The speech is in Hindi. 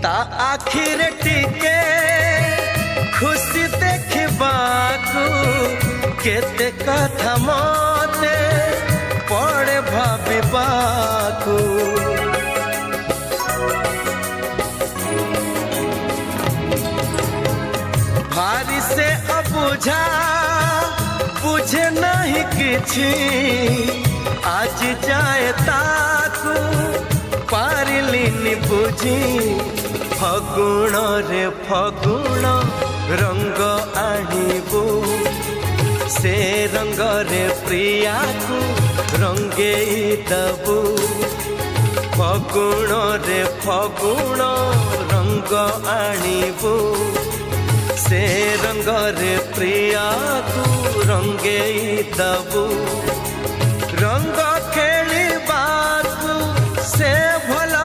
ता आखिर टिके खुशी देखबाकू केते कथा मते पड़े भाबिबाकू भारी से अबुझा बुझे नहीं किछि आज जाए ताकू पारिलिनी बुझी फगुण रे फगुण रंग आनिबू से रंग रे प्रिया को रंगे दबू फगुण रे फगुण रंग आनिबू से रंग रे प्रिया को रंगे दबू रंग खेलिबाकू से